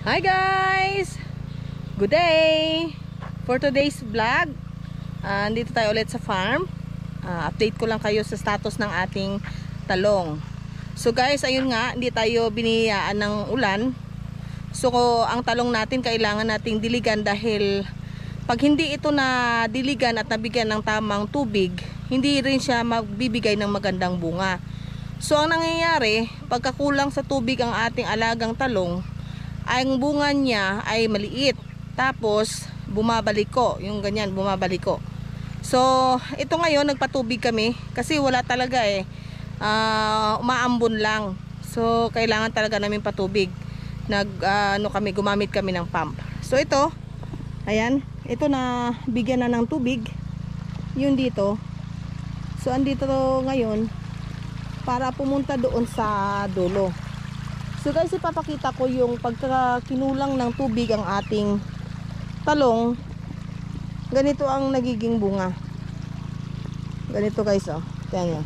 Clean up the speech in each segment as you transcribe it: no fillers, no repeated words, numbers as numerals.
Hi guys! Good day! For today's vlog, andito tayo ulit sa farm. Update ko lang kayo sa status ng ating talong. So guys, ayun nga, hindi tayo biniyayaan ng ulan. So ang talong natin kailangan nating diligan dahil pag hindi ito na diligan at nabigyan ng tamang tubig, hindi rin siya magbibigay ng magandang bunga. So ang nangyayari, pagkakulang sa tubig ang ating alagang talong, ang bunga niya ay maliit. Tapos bumabaliko, yung ganyan, bumabaliko. So ito ngayon nagpatubig kami kasi wala talaga umaambon lang. So kailangan talaga namin patubig. Gumamit kami ng pump. So ito, ayan, ito na bigyan na ng tubig. Yun dito. So andito ngayon para pumunta doon sa dulo. So guys, ipapakita ko yung pagkakinulang ng tubig ang ating talong. Ganito ang nagiging bunga. Ganito guys, oh. Yan yan.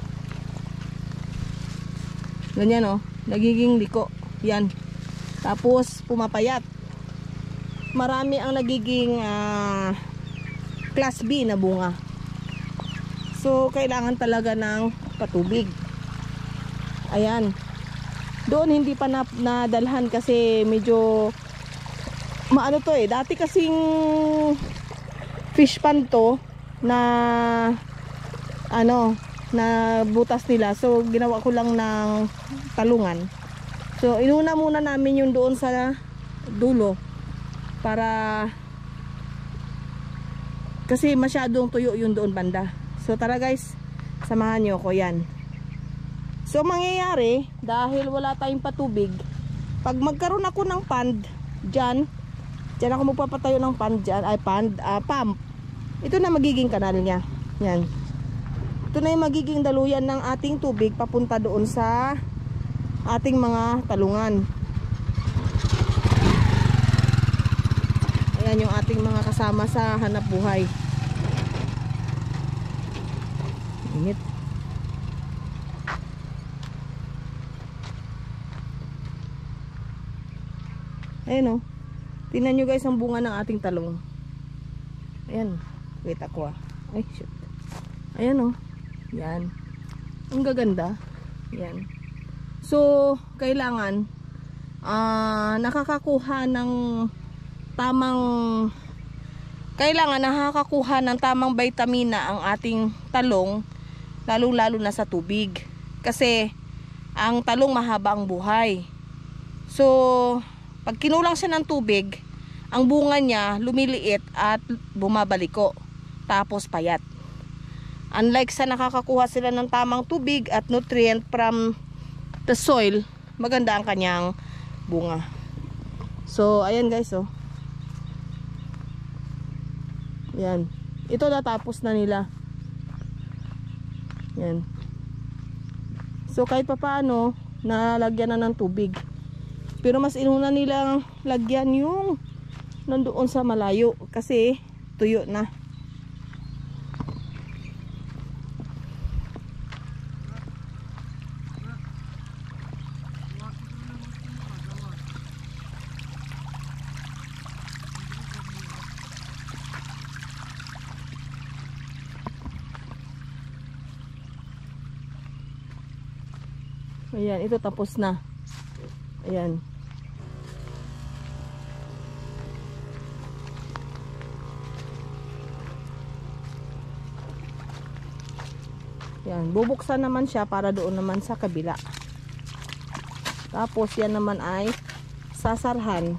Ganyan, oh. Nagiging liko. Yan. Tapos pumapayat. Marami ang nagiging class B na bunga. So kailangan talaga ng patubig. Ayan. Doon hindi pa nadalhan kasi medyo maano to dati kasing fish pan to na na butas nila. So ginawa ko lang ng talungan. So inuna muna namin yung doon sa dulo para kasi masyadong tuyo yung doon banda. So tara guys, samahan niyo ako yan. So mangyayari, dahil wala tayong patubig, pag magkaroon ako ng pond dyan ako magpapatayo ng pond dyan, pump. Ito na magiging kanal niya. Yan. Ito na yung magiging daluyan ng ating tubig papunta doon sa ating mga talungan. Ayan yung ating mga kasama sa hanap buhay. Init. Ayan, oh. Tingnan nyo guys ang bunga ng ating talong. Ayan. Wait ako. Ay, shoot. Ayan, oh. Yan. Ang gaganda. Yan. So, kailangan nakakakuha ng tamang vitamina ang ating talong, lalo-lalo na sa tubig. Kasi ang talong mahaba ang buhay. So pag kinulang siya ng tubig, ang bunga niya lumiliit at bumabaliko, tapos payat. Unlike sa nakakakuha sila ng tamang tubig at nutrient from the soil, maganda ang kanyang bunga. So ayan guys, oh. Yan. Ito natapos na nila. Yan. So kahit papaano, nalagyan na ng tubig. Pero mas inuna nilang lagyan yung nandoon sa malayo kasi tuyo na. Ayan, ito tapos na. Ayan. Yan, bubuksan naman siya para doon naman sa kabila. Tapos yan naman ay sasarhan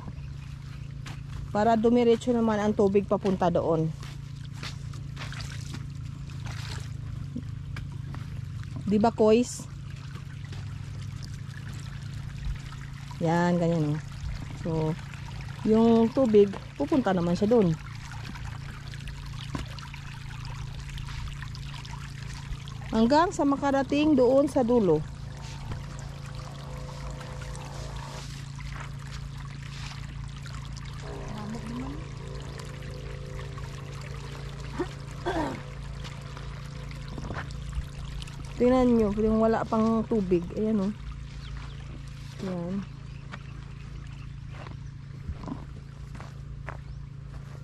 para dumiretso naman ang tubig papunta doon. Di ba, kois? Yan, ganyan, oh. So, yung tubig pupunta naman siya doon. Hanggang sa makarating doon sa dulo. Tingnan nyo, yung wala pang tubig. Ayan, oh. Ayan.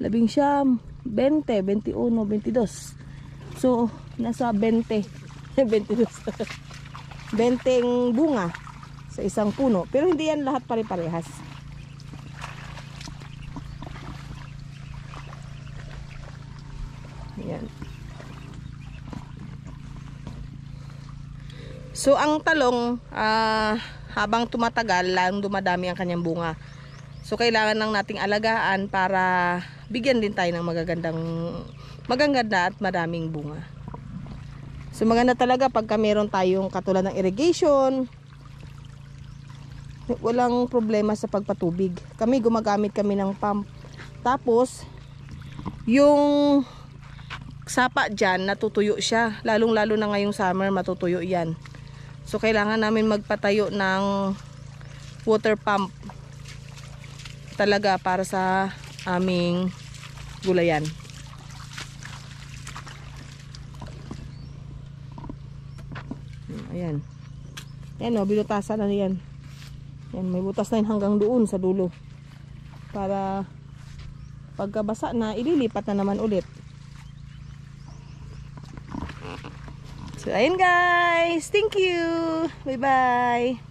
19, 20, 21, 22. So, nasa 20. 22. 20 bunga sa isang puno. Pero hindi yan lahat pare-parehas. Ayan. So, ang talong, habang tumatagal, lalong dumadami ang kanyang bunga. So, kailangan lang nating alagaan para bigyan din tayo ng magaganda at maraming bunga. So, maganda talaga pagka meron tayong katulad ng irrigation. Walang problema sa pagpatubig. Gumagamit kami ng pump. Tapos, yung sapa dyan, natutuyo siya. Lalong-lalo na ngayong summer, matutuyo yan. So, kailangan namin magpatayo ng water pump talaga para sa aming gulayan. Ayan. Ayan o, binutasan na yan. Ayan, may butas na yun hanggang doon sa dulo. Para pagkabasa na, ililipat na naman ulit. So, ayun guys. Thank you. Bye-bye.